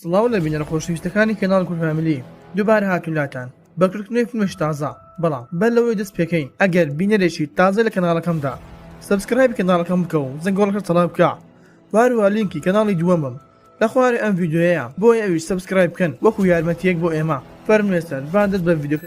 سڵاو لە بینەرە خۆشەویستەکانی کەناڵ کورد فامیلی دووبارە هاتوولاتان بەکردنەوەی فیلمش تازە بەڵام بەر لەوەی دەست پێکەین ئەگەر بینەرێکی تازە لە کەناڵەکەمدا سبسکرایب کەناڵەکەم بکە و زەنگۆڵەکە تەڵاب بکە واروها لینکی کەناڵی دووەمم لە خوارێ ئەم ڤیدیۆیە بۆیە ئەویش سبسکرایب بکەن وەکو یارمەتیەک بۆ ئێمە فەرمێستەر با دەست بە ڤیدیۆ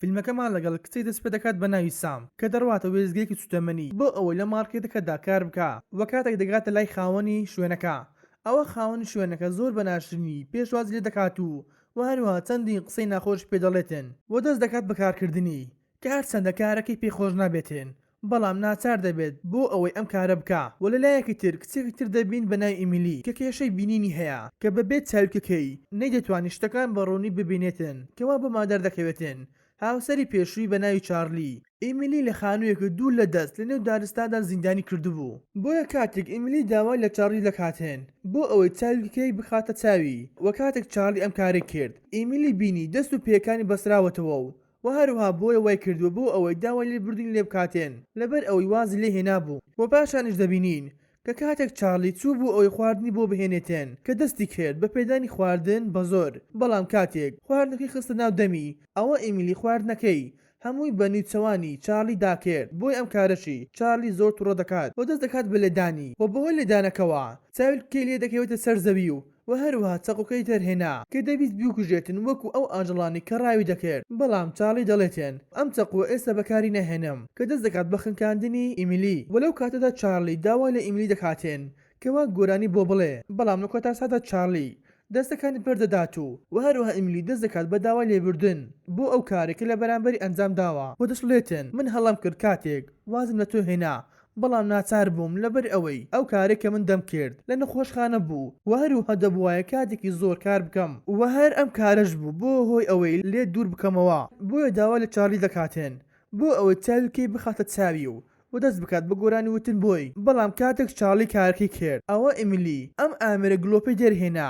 فیلمەکەمان لەگەڵ کچی دەست پێ دەکات بە ناوی سام کە دەڕواتە وێزگەیەکی سوتەمەنی بۆ ئەوەی لە مارکێتەکەدا کار بکە وە کاتێک دەگاتە لای خاوەنی شوێنەکە ئەوە خاوەنی شوێنەکە زۆر بەناشرنی پێشوازی لێ دەکات و هەروەها چەندی قسەی ناخۆش پێ دەڵێتن و دەست دەکات بە کارکردنی کە هەرچەندە کارەکەی پێخۆش نابێتن بەڵام ناچار دەبێت بۆ ئەوەی ئەم کارە بکە و لەلایەکی تر کچێکی تر دەبین بە ناوی ئیمیلی کە کێشەی بینینی هەیە کە بەبێت چاوکەکەی نەیدەتوانی شتەکان بەڕوونی ببینێتن کەوا بە مادەر دەکەوێتن هاوسەری پێشووی بە ناوی چارلی ئیمیلی لە خانوویەکە دوور لە دەست لە نێو دارستاندا زیندانی کردبوو بۆیە کاتێک ئیمیلی داوای لە چارلی دەکاتێن بۆ ئەوەی چاوکەکەی بخاتە چاوی وە کاتێک چارلی ئەم کارێک کرد ئیمیلی بینی دەست و پێکانی بەسراوەتەوە و هەروها بۆیە وای کردووە بۆ ئەوەی داوای لێبوردین لێ بکاتێن لەبەر ئەوەی وازی لێ هێنابوو و پاشانش دەبینین کە کاتێک چارلی چوو بوو ئەوەی خواردنی بۆ بهێنێتێن کە دەستی کرد بە پێدانی خواردن بە زۆر بەڵام کاتێک خواردنەکەی خستە ناو دەمی ئەوە ئیمیلی خواردنەکەی هەمووی بە نیوچەوانی چارلی داکرد بۆی ئەم کارەشی چارلی زۆر تووڕە دەکات و دەست دەکات بە لێدانی و بەهۆی لێدانەکەەوە چاویلکەی لێ دەکەوێتە سەر زەوی و هەروها چەقۆکەی دەرهێنا کە دەبیست بیوکوژێتن وەکو ئەو ئاژەڵانی کە ڕاوی دەکرد بەڵام چارلی دەڵێتێن ئەم چەقوە ئێستا بەکاری نەهێنم کە دەست دەکات بە خنکاندنی ئیمیلی وەلەو کاتەدا چارلی داوای لە ئیمیلی دەکاتێن کەوا گۆرانی بۆ بڵێ بەڵام لە کۆتاسادا چارلی دەستەکانی پەردەدات و هەروها ئیمیلی دەست دەکات بە داوای لێبوردن بۆ ئەو کارێکە لە بەرامبەری ئەنجام داوە و دەشڵێتن من هەڵام کرد کاتێک وازم لە تۆ هێنا بەڵام ناچار بووم لەبەر ئەوەی ئەو کارێک کە من دەم کرد لە نەخۆشخانە بوو و هەروها دەبوایە کاتێکی زۆر کار بکەم و هەر ئەم کارەش بوو بۆ هۆی ئەوەی لێ دوور بکەمەوە بۆیە داوا لە چارلی دەکاتێن بۆ ئەوەی چاوکەی بخاتە چاوی و دەست بکات بە گۆرانی وتن بۆی بەڵام کاتێک چارلی کارەکەی کرد ئەوە ئیمیلی ئەم ئامێرە گلۆپی دەرهێنا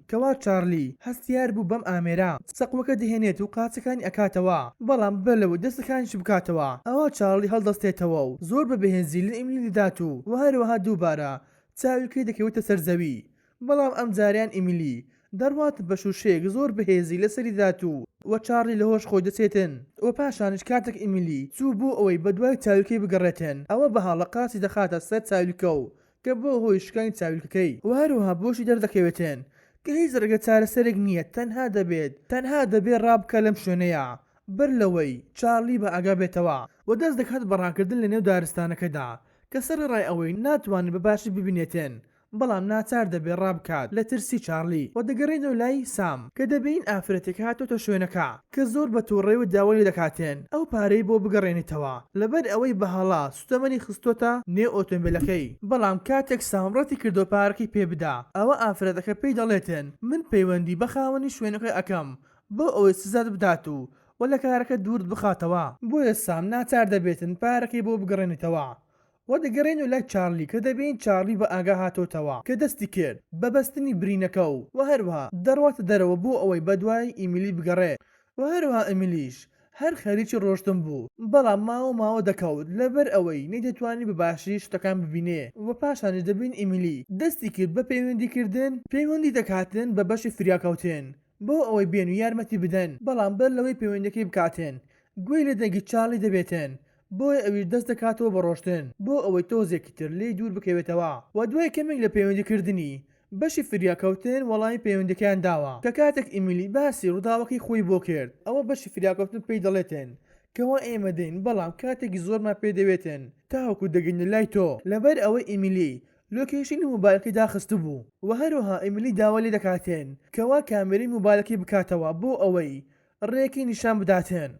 کەوا چارلی هەستیار بوو بەم ئامێرە سەقوەکە دەهێنێت و قاچەکانی ئەکاتەوە بەڵام بەلەوە دەستەکانیش بکاتەوە ئەوە چارلی هەڵدەستێتەوە و زۆر بە بەهێزی لە ئیمیلی دەدات و هەروەها دووبارە چاویلکەی دەکەوێتە سەر زەوی بەڵام ئەم جاریان ئیمیلی دەڕوات بە شوشەیەک زۆر بەهێزی لەسەری دات و چارلی لە هۆش خۆی دەچێتن و پاشانش کاتێک ئیمیلی چوو بۆ ئەوەی بەدوای چاویلکەی بگەڕێتن ئەوە بەهاڵە قاچی دەخاتە سەر چاویلکە و کە بۆ هۆی شکانی چاویلکەکەی و هەروها بۆشی دەردەکەوێتن کە هیچ ڕێگە چارەسەرێک نییە تەنها دەبێت ڕابکە لەم شوێنەیە بەر لەوەی چارلی بە ئاگا بێتەوە و دەست دەکات بەڕاکردن لە نێو دارستانەکەدا کە سەرڕای ئەوەی ناتوانێت بەباشی ببینێتن بەڵام ناچار دەبێت ڕابکات لە ترسی چارلی و دەگەڕێنەوە لای سام کە دەبین ئافرەتێک هاتۆتە شوێنەکە کە زۆر بە تووڕێوە داوای دەکاتێن ئەو پارەی بۆ بگەڕێنێتەوە لەبەر ئەوەی بەهاڵا سوتەمەنی خستۆتە نێو ئۆتۆمبیلەکەی بەڵام کاتێک سامڕەتی کردو پارەکەی پێ بدا ئەوە ئافرەتەکە پێی دەڵێتن من پەیوەندی بە خاوەنی شوێنەکەی ئەەکەم بۆ ئەوەی سزات بدات و لە کارەکە دوورت بخاتەوە بۆیە سام ناچار دەبێتن پارەکەی بۆ بگەڕێنێتەوە و دەگەڕێن و لای چارلی کە دەبین چارلی بە ئاگا هاتۆتەوە کە دەستی کرد بە بەستنی برینەکە و هەروها دەڕواتە دەرەوە بۆ ئەوەی بەدوای ئیمیلی بگەڕێ و هەروها ئیمیلیش هەر خەریکی ڕۆشتن بوو بەڵام ماوە دەکەوت لەبەر ئەوەی نەیدەتوانی بەباشی شتەکان ببینێ و پاشانش دەبین ئیمیلی دەستی کرد بە پەیوەندیکردن پەیوەندی دەکاتن بە بەشی فریاکەوتێن بۆ ئەوەی بێن و یارمەتی بدەن بەڵام بەر لەوەی پەیوەندەکەی بکاتێن گوێی لە دەنگی چارلی دەبێتن بۆی ئەویش دەست دەکاتەوە بە ڕۆشتن بۆ ئەوەی تۆزێکی تر لێی دوور بکەوێتەوە و دوای کەمێک لە پەیوەندیکردنی بەشی فریاکەوتن وەڵامی پەیوەندەکەیان داوە کە کاتێک ئیمیلی باسی ڕووداوەکەی خۆی بۆ کرد ئەوە بەشی فریاکەوتن پێی دەڵێتن کەوا ئێمە دەین بەڵام کاتێکی زۆرمان پێ دەوێتن تاوەکو دەگەینە لای تۆ لەبەر ئەوەی ئیمیلی لۆکیشنی موبایلەکەی داخست بوو و هەروها ئیمیلی داوا لێ دەکاتێن کەوا کامێرەی موبایلەکەی بکاتەوە بۆ ئەوەی ڕێکی نیشان بداتێن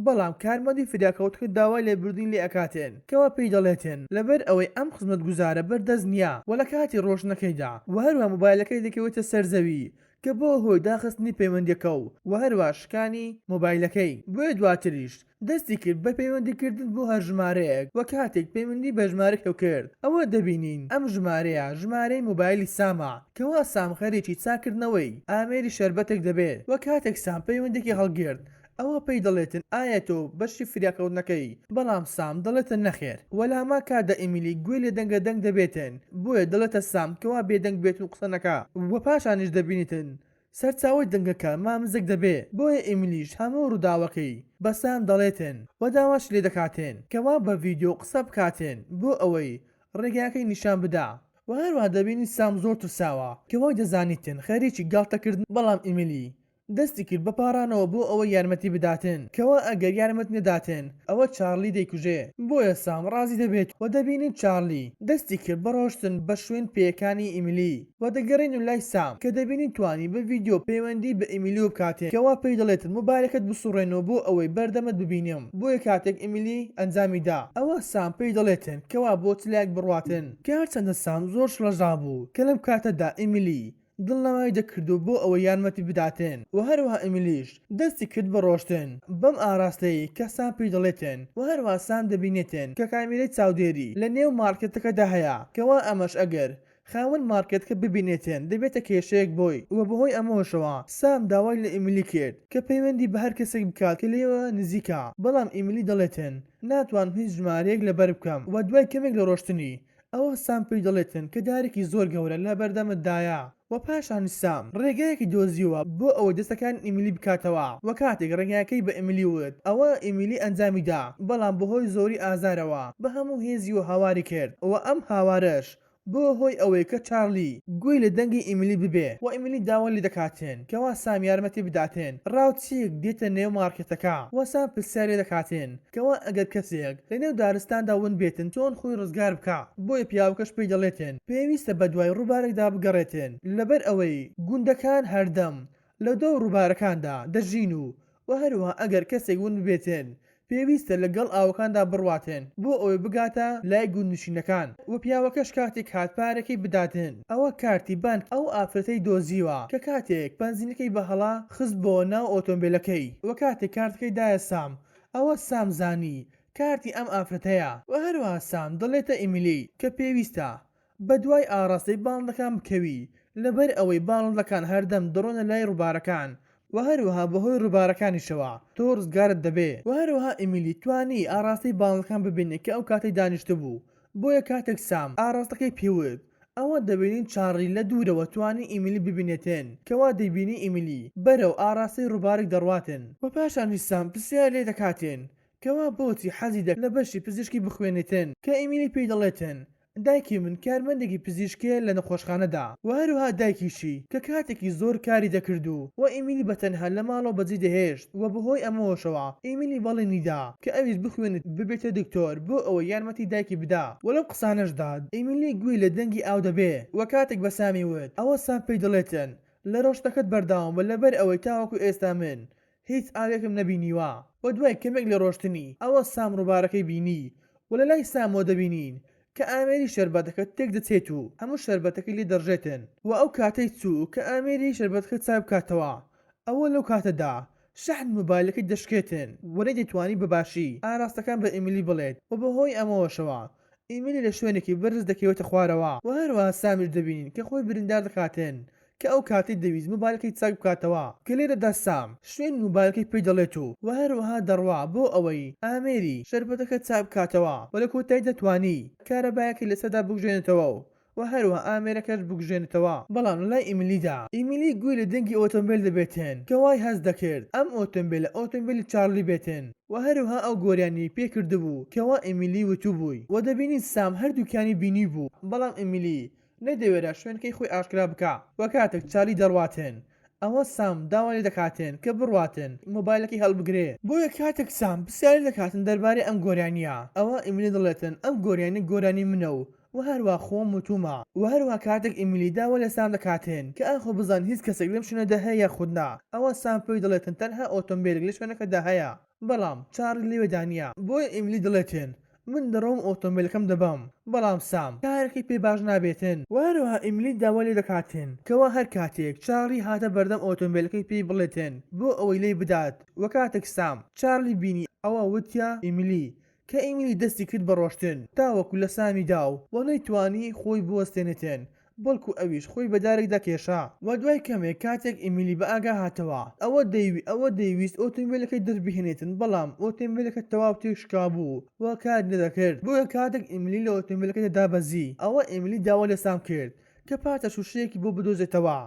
بەڵام کارمەندی فریاکەوتکە داوای لێبوردین لێ ئەکاتێن کەوا پێی دەڵێتن لەبەر ئەوەی ئەم خزمەت گوزارە بەردەست نییە و لە کاتی ڕۆژنەکەیدا و هەروها موبایلەکەی دەکەوێتە سەرزەوی کە بۆ هۆی داخستنی پەیوەندیەکە و هەروە شکانی مۆبایلەکەی بۆیە دواتریش دەستی کرد بە پەیوەندیکردن بۆ هەر ژمارەیەک و کاتێک پەیوەندی بە ژمارەکە کرد ئەوە دەبینین ئەم ژمارەیە ژمارەی مۆبایلی سامە کەوا سام خەریکی چاکردنەوەی ئامێری شەربەتێک دەبێت و کاتێک سام پەیوەندێکی هەڵگرت ئەوە پێی دەڵێتن ئایا تۆ بەشی فریاکەوتنەکەی بەڵام سام دەڵێتن نەخێر وەلاما کاتدا ئیمیلی گوێ لێ دەنگە دەنگ دەبێتن بۆیە دەڵێتە سام کەوا بێدەنگ بێت و قسەنەکە وە پاشانیش دەبینیتن سەرچاوی دەنگەکە مامزێک دەبێ بۆیە ئیمیلیش هەموو ڕووداوەکەی بە سام دەڵێتن وە داواش لێ دەکاتێن کەوا بە ڤیدیۆ قسە بکاتێن بۆ ئەوەی ڕێگاکەی نیشان بدا و هەروە دەبینی سام زۆر ترساوە کەوای دەزانیتن خەریکی گاڵتەکردن بەڵام ئیمیلی دەستی کرد بە پارانەوە بۆ ئەوە یارمەتی بداتن کەوا ئەگەر یارمەت نەداتن ئەوە چارلی دەیکوژێ بۆیە سام ڕازی دەبێت و دەبینین چارلی دەستی کرد بەڕۆشتن بە شوێن پێیەکانی ئیمیلی و دەگەڕین و لای سام کە دەبینین توانی بە ڤیدیۆ پەیوەندی بە ئیمیلی و بکاتێن کەوا پێی دەڵێتن موبایلەکەت بسوڕێنەوە بۆ ئەوەی بەردەمت ببینیم بۆیە کاتێک ئیمیلی ئەنجامیدا ئەوە سام پێی دەڵێتن کەوا بۆ چلایەک بڕواتن کە هەرچەندە سام زۆر شڵەژا بوو کە لەم کاتەدا ئیمیلی دڵنەوەی دەکردو بۆ ئەوە یارمەتی بداتێن و هەروەها ئیمیلیش دەستی کرد بە ڕۆشتن بەم ئاراستەی کە سام پێی دەڵێتن و هەروە سام دەبینێتن کە کامیرەی چاودێری لە نێو مارکێتەکەدا هەیە کەوا ئەمەش ئەگەر خاوەن مارکێتکە ببینێتێن دەبێتە کێشەیەک بۆی وە بەهۆی ئەمەوەشەوە سام داوای لە ئیمیلی کرد کە پەیوەندی بە هەر کەسێک بکات کە لێوە نزیکە بەڵام ئیمیلی دەڵێتن ناتوان هیچ ژمارەیەک لەبەر بکەم و دوای کەمێک لە ڕۆشتنی ئەوە سام پێی دەڵێتن کە دارێکی زۆر گەورە لە بەردەمتدایە و پاشانی سام ڕێگایەکی دۆزیوە بۆ ئەوەی دەستەکان ئیمیلی بکاتەوە و کاتێک ڕێگایەکەی بە ئیمیلی وت ئەوە ئیمیلی ئەنجامیدا بەڵام بەهۆی زۆری ئازارەوە بە هەموو هێزی و هاواری کرد و ئەم هاوارەش بۆ هۆی ئەوەی کە چارلی گوێی لە دەنگی ئیمیلی ببێ و ئیمیلی داوا لێ دەکاتێن کەوا سام یارمەتی بداتێن ڕاوچیەک دێتە نێو مارکێتەکە و سام پرسیار لێ دەکاتێن کەوا ئەگەر کەسێک لە نێو دارستاندا ون بێتن چۆن خۆی ڕزگار بکە بۆیە پیاوەکەش پێی دەڵێتن پێویستە بە دوای ڕووبارێکدا بگەڕێتن لەبەر ئەوەی گوندەکان هەردەم لە دۆ ڕووبارەکاندا دەژین و هەروە ئەگەر کەسێک ون بێتن پێویستە لەگەڵ ئاوەکاندا بڕواتێن بۆ ئەوەی بگاتە لای گوندنشینەکان و پیاوەکەش کاتێک هاتپارەکەی بداتن ئەوە کارتی بانک ئەو ئافرەتەی دۆزیوە کە کاتێک بنزینەکەی بە هەڵا خست بۆ ناو ئۆتۆمبیلەکەی و کاتێک کارتەکەی دایە سام ئەوە سام زانی کارتی ئەم ئافرەتەیە و هەروەها سام دەڵێتە ئیمیلی کە پێویستە بە دوای ئاڕاستەی باڵندەکان بکەوی لەبەر ئەوەی باڵندەکان هەردەم دڕۆنە لای ڕووبارەکان و هەروەها بەهۆی ڕووبارەکانیشەوە تۆ ڕزگارت دەبێ و هەروەها ئیمیلی توانی ئاڕاستی باڵندەکان ببینێت کە ئەو کاتەی دانیشتە بوو بۆیە کاتێک سام ئاڕاستەکەی پێوت ئەوە دەبینین چارلی لە دوورەوە توانی ئیمیلی ببینێتێن کەوا دەیبینی ئیمیلی بەرەو ئاراستی ڕووبارێک دەڕواتن و پاشانی سام پرسیار لێ دەکاتێن کەوا بۆچی حەزی دەکات لە بەشی پزیشکی بخوێنێتن کە ئیمیلی پێی دەڵێتن دایکی من کارمەندێکی پزیشکێ لە نەخۆشخانەدا و هەروها دایکیشی کە کاتێکی زۆر کاری دەکردو و ئیمیلی بەتەنها لە ماڵەوە بەجێ دەهێشت و بەهۆی ئەمەوەشەوە ئیمیلی بەڵێنیدا کە ئەویش بخوێنێت ببێتە دکتۆر بۆ ئەوە یارمەتی دایکی بدا و لەو قسانەشدا ئیمیلی گوێی لە دەنگی ئاو دەبێ و کاتێک بە سامی وت ئەوە سام پێی دەڵێتن لە ڕۆشتەکەت بەرداوم و لەبەر ئەوەی تاوەکو ئێستا من هیچ ئاوێکم نەبینیوە و دوای کەمێک لە ڕۆشتنی ئەوە سام ڕووبارەکەی بینی و لە لای سامەوە دەبینین کە ئامێری شەربەتەکە تێک دەچێت و هەموو شەربەتەکەی لێ دەڕژێتن و ئەو کاتەی چوو کە ئامێری شەربەتەکە چاو بکاتەوە ئەوە لەو کاتەدا شەحن موبایلەکەی دەشکێتن وەرەی دەتوانی بەباشی ئاراستەکان بە ئیمیلی بڵێت و بەهۆی ئەمەوەشەوە ئیمیلی لە شوێنێکی بەرز دەکەوێتە خوارەوە و هەروەها سامیش دەبینین کە خۆی بریندار دەکاتێن کە ئەو کاتی دەویست موبایلەکەی چاک بکاتەوە کە لێرەدا سام شوێن موبایلەکەی پێی دەڵێت و هەروەها دەڕوا بۆ ئەوەی ئامێری شەربەتەکە چاک بکاتەوە و لە کۆتایی دەتوانی کارەبایەکەی لەسەردا بگوژێنێتەوە و هەروە ئامێرەکەش بگوژێنێتەوە بەڵام لای ئیمیلیدا ئیمیلی گوێی لە دەنگی ئۆتۆمبیل دەبێتن کە وای هەست دەکرد ئەم ئۆتۆمبیلە ئۆتۆمبیلی چارلی بێتن و هەروها ئەو گۆریانی پێکردبوو کەوا ئیمیلی وتوبووی و دەبینی سام هەردووکانی بینی بوو بەڵام ئیمیلی نەدەوێرە شوێنکەی خۆی ئاشکرا بکە و کاتێک چالی دەڕواتن ئەوە سام داوای دەکاتێن کە بڕواتن مۆبایلەکەی هەڵبگرێ بۆیە کاتێک سام پرسیاری دەکاتن دەربارەی ئەم گۆرانیە ئەوە ئیمیلی دەڵێتن ئەم گۆریانی گۆرانی منە و هەروە خۆم وتومە و هەروە کاتێک ئیمیلی داوا لە سام دەکاتێن کە ئاخۆ بزان هیچ کەسێک لەم شوێنەدا هەیە خودنا ئەوە سام پێی دەڵێتن تەنها ئۆتۆمبیلێک لە شوێنەکەدا هەیە بەڵام چارلی لێوێدانە بۆیە ئیمیلی دەڵێتن من دەڕۆم ئۆتۆمبیلەکەم دەبەم بەڵام سام کارێکی پێ باش نابێتن و هەروەها ئیمیلی داوا لێ دەکاتێن کەوا هەر کاتێک چارلی هاتە بەردەم ئۆتۆمبیلەکەی پێی بڵێتن بۆ ئەوەی لێی بدات و کاتێک سام چارلی بینی ئەوە وتیا ئیمیلی کە ئیمیلی دەستی کرد بە ڕۆشتن تاوەکو لە سامی داو و نەیتوانی خۆی بوەستێنێتن بەڵکو ئەویش خۆی بەدارێک دەکێشا و دوای کەمێک کاتێک ئیمیلی بە ئاگا هاتەوە ئەوە دەیویست ئۆتۆمبیلەکەی دەربهێنێتن بەڵام ئۆتۆمبیلەکە تەواو تێشکا بوو و کار نەدەکرد بۆیە کاتێک ئیمیلی لە ئۆتۆمبیلەکەی دابەزی ئەوە ئیمیلی داوا لە سام کرد کە پاتە شوشەیەکی بۆ بدۆزێتەوە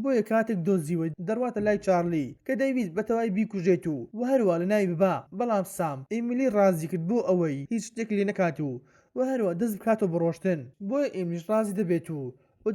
بۆیە کاتێک دۆزیوە دەڕواتە لای چارلی کە دەیویست بەتەواوی بیکوژێت و هەروە لە ناوی ببا بەڵام سام ئیمیلی ڕازی کرد بۆ ئەوەی هیچ شتێک لێ نەکات و هەروە دەست بکاتەوە بڕۆشتن بۆیە ئیمیلیش ڕازی دەبێت و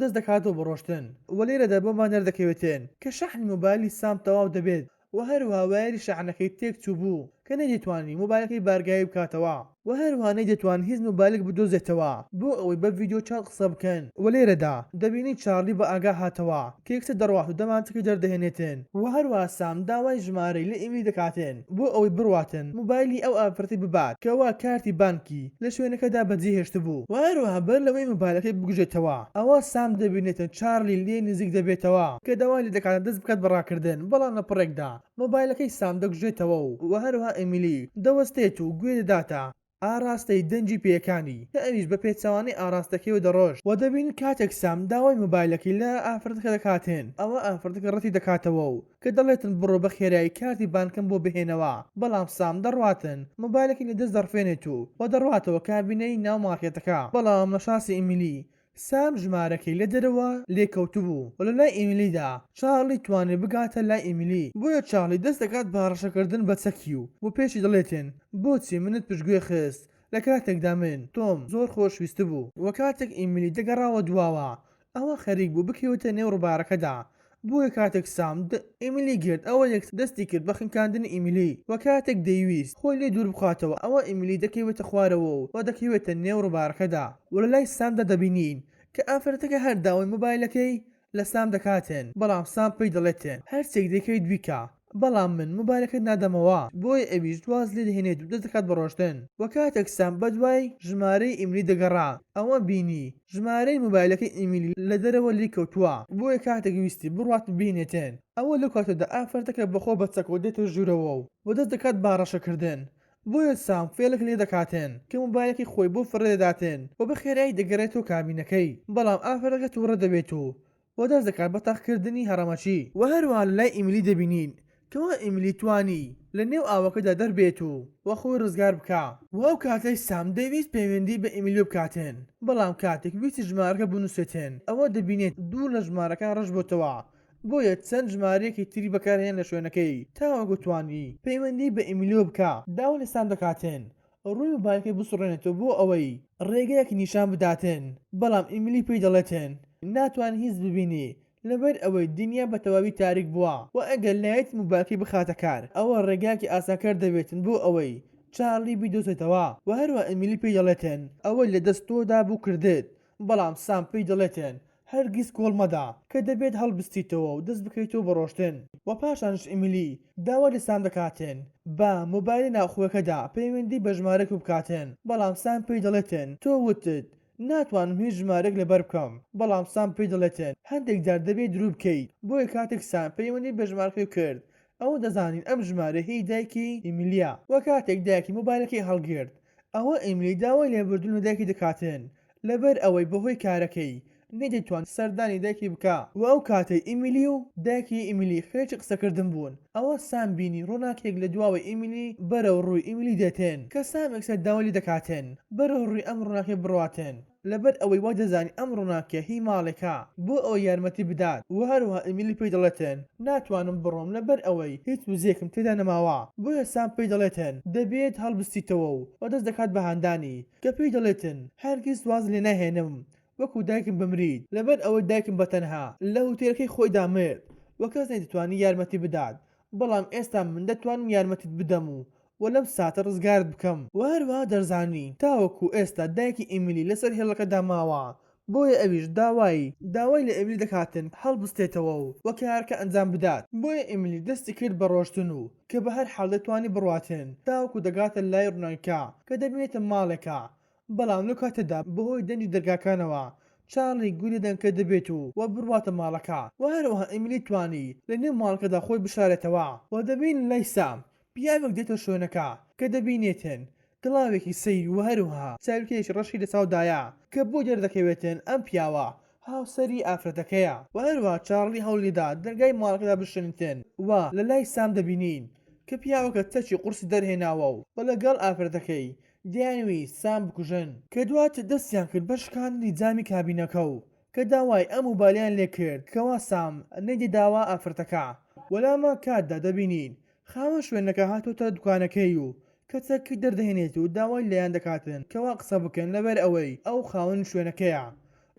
دەست دەکاتەوە بڕۆشتن و لێرەدا بۆمان دەردەکەوێتێن کە شەحنی مۆبایلی سام تەواو دەبێت و هەروەها وایری شەحنەکەی تێک چوو بوو کە نەیدەتوانی مۆبایلەکەی بارگایی بکاتەوە و هەروەها نەیدەتوان هیچ مۆبایلێک بدۆزێتەوە بۆ ئەوەی بە ڤیدیۆ چات قسە بکەن و لێرەدا دەبینی چارلی بە ئاگا هاتەوە کە یەکسەر دەڕوات و دەمانچەکەی دەردەهێنێتن و هەروەها سام داوای ژمارەی لە ئیمیلی دەکاتێن بۆ ئەوەی بڕواتن مۆبایلی ئەو ئافرەتی ببات کەوا کارتی بانکی لە شوێنەکەدا بەجێ هێشت بوو و هەروەها بەر لەوەی مۆبایلەکەی بگوژێتەوە ئەوە سام دەبینێتن چارلی لێ نزیک دەبێتەوە کە داوای لێ دەکاتە دەست بکات بەڕاکردن بەڵام لە پڕێکدا مۆبایلەکەی سام دەگوژێتەوە و هەروەها ئیمیلی دەوەستێت و گوێ دەداتە ئاراستەی دەنجی پێیەکانی کە ئەویش بە پێچەوانەی ئاراستەکەیەوە دەڕۆژ و دەبین کاتێک سام داوای مۆبایلەکەی لە ئافرەتەکە دەکاتێن ئەوە ئافرەتەکە ڕەتی دەکاتەوە و کە دەڵێتن بڕۆ بە خێرایی کارتی بانکم بۆ بهێنەوە بەڵام سام دەڕواتن مۆبایلەکەی لە دەست دەڕفێنێت و دەڕواتەوە کابینەی ناو مارکێتەکە بەڵام لە شاسی ئیمیلی سام ژمارەکەی لە دەرەوە لێکەوتبوو و لە لای ئیمیلیدا چارلی توانێت بگاتە لای ئیمیلی بۆیە چارلی دەست دەکات بارەشەکردن بە چەکی و پێشی دەڵێتن بۆچی منت پشتگوێ خست لە کاتێکدا من تۆم زۆر خۆشویستە بوو و کاتێک ئیمیلی دەگەڕاوە دواوە ئەوە خەریک بوو بکەوتە نێو ڕووبارەکەدا بۆیە کاتێک سام ئیمیلی گرت ئەوە یەک دەستی کرد بە خنکاندنی ئیمیلی و کاتێک دەیویست خۆی لێ دوور بخاتەوە ئەوە ئیمیلی دەکەوێتە خوارەوە و دەکەوێتە نێو ڕووبارەکەدا و لە لای سامدا دەبینین کە ئافرەتەکە هەر داوای مۆبایلەکەی لە سام دەکاتێن بەڵام سام پێی دەڵێتێن هەرچێک دەکەیت بیکە بەڵام من مۆبایلەکەت نادەمەوە بۆیە ئەویش دواز لێ دەهێنێت و دەست دەکات بەڕۆشتن و کاتێک سام بەدوای ژمارەی ئیمیلی دەگەڕا ئەوە بینی ژمارەی مۆبایلەکەی ئیمیلی لە دەرەوە لی کەوتووە بۆیە کاتێک ویستی بڕات ببینێتێن ئەوە لە کاتەدا ئافرەتەکە بەخۆ بەچەکەوە دێتە ژوورەوە و دەست دەکات باڕەشەکردن بۆیە سام فێلک لێ دەکاتێن کە مۆبایلەکەی خۆی بۆ فڕێداتێن و بە خێرایی دەگەڕێتەوە کابینەکەی بەڵام ئافرەتەکە تووڕە دەبێت و دەست دەکات بە تاقکردنی هەڕەمەچی و هەروەها لە لای ئیمیلی دەبینین کەوا ئیمیلی توانی لە نێو ئاوەکەدا دەربێت و خۆی ڕزگار بکە و ئەو کاتەی سام دەویست پەیوەندی بە ئیمیلیۆ بکاتێن بەڵام کاتێک ویستی ژمارەکە بنووسێتێن ئەوە دەبینێت دوو لە ژمارەکان ڕەش بۆتەوە بۆیە چەند ژمارەیەکی تری بەکارهێن لە شوێنەکەی تاوەکو توانی پەیوەندی بە ئیمیلیۆ بکە داوا لە سام دەکاتێن ڕووی مۆبایلەکەی بسوڕێنێتەوە بۆ ئەوەی ڕێگەیەکی نیشان بداتێن بەڵام ئیمیلی پێی دەڵێتێن ناتوان هیچ ببینی لەبەر ئەوەی دنیا بە تەواوی تاریک بووە و ئەگەر لایەت مۆبایلەکەی بخاتە کار ئەوە ڕێگاکی ئاسانکار دەبێتن بۆ ئەوەی چارلی بیدۆزێتەوە و هەروە ئیمیلی پێی دەڵێتێن ئەوەی لە دەستۆدا بوو کردێت بەڵام سام پێی دەڵێتێن هەرگیز کۆڵ مەدا کە دەبێت هەڵبستیتەوە و دەست بکەیتەوە بەڕۆشتن و پاشانش ئیمیلی داوا لە سام دەکاتێن با مۆبایلی ناوخۆیەکەدا پەیوەندی بە ژمارەێک بکاتێن بەڵام سام پێی دەڵێتێن تۆ وتت ناتوانم هیچ ژمارەێک لەبەر بکەم بەڵام سام پێی دەڵێتێن هەندێک جار دەبێت دروو بکەیت بۆیە کاتێک سام پەیوەندی بە ژمارەکەی کرد ئەوە دەزانین ئەم ژمارە هی دایکی ئیمیلیە و کاتێک دایکی مۆبایلەکەی هەڵگرت ئەوە ئیمیلی داوای لێبوردن و دایکی دەکاتێن لەبەر ئەوەی بەهۆی کارەکەی نەیدەتوان سەردانی دایکی بکە و ئەو کاتەی ئیمیلی و دایکی ئیمیلی خێرکی قسەکردن بوون ئەوە سام بینی ڕۆناکێک لە دواوەی ئیمیلی بەرەو ڕووی ئیمیلی دێتێن کە سام ئەکسەر داوای دەکاتێن بەرەو ڕووی ئەم ڕۆناکێ بڕواتێن لەبەر ئەوەی وا دەزانی ئەم ڕووناکە هی ماڵێکە بۆ ئەوە یارمەتی بدات و هەروەها ئیمیلی پێی دەڵێتێن ناتوانم بڕۆم لەبەر ئەوەی هیچ وزێکم تێدا نەماوە بۆیە سام پێی دەڵێتێن دەبێت هەڵبستیتەوە و دەست دەکات بە هاندانی کە پێی دەڵێتن هەرگیز واز لێ نەهێنم وەکو دایکم بمرید لەبەر ئەوەی دایکم بەتەنها لە هوتێلەکەی خۆی دامرد و کەس نەیدەتوانی یارمەتی بدات بەڵام ئێستا من دەتوانم یارمەتیت بدەم و لەم ساتە ڕزگارت بکەم و هەروەها دەرزانی تاوەکو ئێستا دایکی ئیمیلی لەسەر هێڵەکەدا ماوە بۆیە ئەویش داوای لە ئیمیلی دەکاتن هەڵبستێتەوە و کارکە ئەنجام بدات بۆیە ئیمیلی دەستی کرد بە ڕۆشتن و کە بە هەر حاڵ دەتوانی بڕواتن تاوەکو دەگاتە لای ڕووناکە کە دەبێتە ماڵێکە بەڵام لە کاتەدا بەهۆی دەنجی دەرگاکانەوە چارلی گولی دەنکە دەبێت و بڕواتە ماڵەکە و هەروەها ئیمیلی توانی لە نێو ماڵەکەدا خۆی بشارێتەوە و دەبین لای سام پیاوێک دێتە شوێنەکە کە دەبینێتن کڵاوێکی سەیر و هەروەها چاویلکەیەکی ڕەشی لە چاودایە کە بۆ دەردەکەوێتن ئەم پیاوە هاوسەری ئافرەتەکەیە و هەروە چارلی هەوڵیدا دەرگای ماڵەکەدا بشنتن و لە لای سام دەبینین کە پیاوەکە چەکی قورسی دەرهێناوە و بە لەگەڵ ئافرەتەکەی دیانوی سام بکوژن کە دواتر دەستیان کرد بە شکاندنی جامی کابینەکە و کە داوای ئەم موبایلیان لێ کرد کەوا سام نەیدەداوە ئافرەتەکە وەلاما کاتدا دەبینین خاوە شوێنەکە هاتۆتە دوکانەکەی و کە چەکی دەردەهێنێت و داوای لەیان دەکاتن کەوا قسە بکەن لەبەر ئەوەی ئەو خاوەن شوێنەکەیە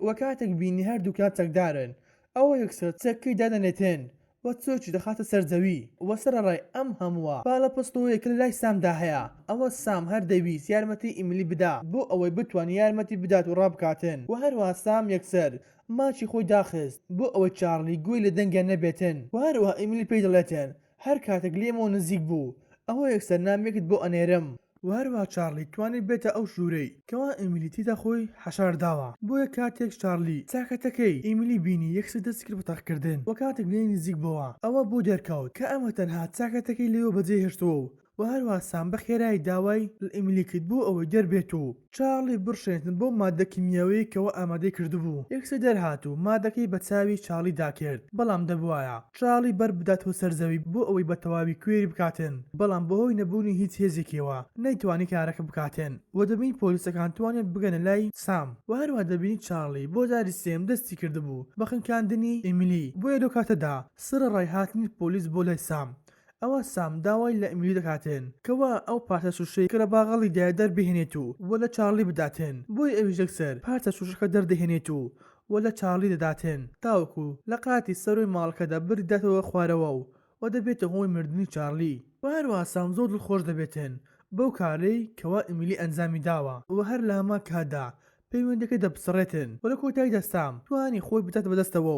وە کاتێک بینی هەردووکان چەکدارن ئەوە یەکسەر چەکەی دادەنێتن وە چۆکی دەخاتە سەرزەوی وە سەرڕای ئەم هەمووە باڵە پستەوەیە کە لە لای سامدا هەیە ئەوە سام هەر دەویست یارمەتی ئیملی بدا بۆ ئەوەی بتوانێت یارمەتی بدات و ڕابکاتن و هەروەها سام یەکسەر ماچی خۆی داخست بۆ ئەوەی چارلی گوێی لە دەنگیان نەبێتن و هەروەها ئیملی پێی دەڵێتن هەر کاتێک لێمەوە نزیک بوو ئەوە یەکسەر نامێکت بۆ ئەنێرم و هەروەها چارلی توانێت بێتە ئەو ژوورەی کەوا ئیملی تیدا خۆی حەشار داوە بۆیە کاتێک چارلی چاکەتەکەی ئیملی بینی یەکسەر دەست کرد بە تەقکردن و کاتێک لێ نزیک بووە ئەوە بۆ دەرکەوت کە ئەمە تەنها چاکەتەکەی لێوە بەجێ هێشتووە و هەروەها سام بە خێرایی داوای لە ئیملی کرد بۆ ئەوەی دەربێت و چارلی بڕشێنتن بۆ مادە کیمیاوی کەەوە ئامادەی کردبوو یەکسەر دەرهات و مادەکەی بە چاوی چارلی داکرد بەڵام دەبوایە چارلی بەر بداتەوە سەرزەوی بۆ ئەوەی بە تەواوی کوێری بکاتن بەڵام بەهۆی نەبوونی هیچ هێزێکیەوە نەیتوانی کارەکە بکاتن و دەبین پۆلیسەکان توانێت بگەنە لای سام و هەروەها دەبینی چارلی بۆ جاری سێم دەستی کردبوو بە خنکاندنی ئیملی بۆیە لەو کاتەدا سرەڕای هاتنی پۆلیس بۆ لای سام ئەوە سام داوای لە ئیملی دەکاتن کەوا ئەو پارچە سوشەی کە لە باغەڵی دایە دەربهێنێت و وە لە چارلی بداتن بۆی ئەویش یەکسەر پارچە سوشەکە دەردەهێنێت و وە لە چارلی دەداتن تاوەکو لە قاتی سەروی ماڵەکەدا برداتەوە خوارەوە و دەبێتە هۆی مردنی چارلی و هەروەها سام زۆر دڵخۆش دەبێتن بەو کارەی کەوا ئیملی ئەنجامی داوە و هەر لە هەما کاتدا پەیوەندەکە دەپسڕێتن و لە کۆتاییدا سام توانی خۆی بدات بەدەستەوە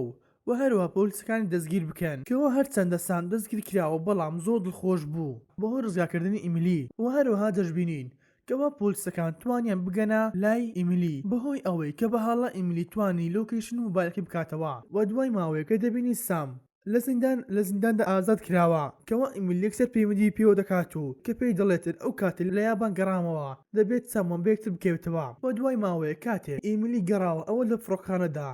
و هەروەها پۆلیسەکانی دەستگیر بکەن کەەوە هەرچەندە سام دەستگیر کراوە بەڵام زۆر دڵخۆش بوو بەهۆی ڕزگارکردنی ئیملی و هەروەها دەشبینین کەوا پۆلیسەکان توانیان بگەنە لای ئیملی بەهۆی ئەوەی کە بەهاڵە ئیملی توانی لۆکیشن موبایلەکەی بکاتەوە و دوای ماوەیەکە دەبینی سام لە زینداندا ئازاد کراوە کەوا ئیملی یەکسەر پەیوەندی پێوە دەکات و کە پێی دەڵێتن ئەو کاتێ لە یابان گەڕامەوە دەبێت سامان بێکتر بکەوتەوە و دوای ماوەیە کاتێک ئیملی گەڕاوە ئەوە لە فڕۆکخانەدا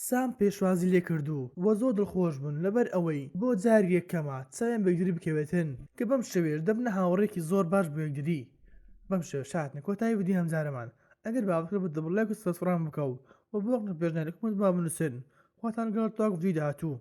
سام پێشوازی لێ کردو وە زۆر دڵخۆش بوون لەبەر ئەوەی بۆ جاری یەکەمە چاویان بەیەکتری بکەوێتن کە بەم شەوێش دەبنە هاوڕێکی زۆر باش بۆ یەکتری بەم شێوە شاتنە کۆتایی ڤیدیۆ هەمجارەمان ئەگەر بابەتەکە بە لایک و سەبسکرایب بکەو و بۆ پێشنیارێکم با بنووسن خواتان گەڵ تاک ڤیدیۆ داهاتوو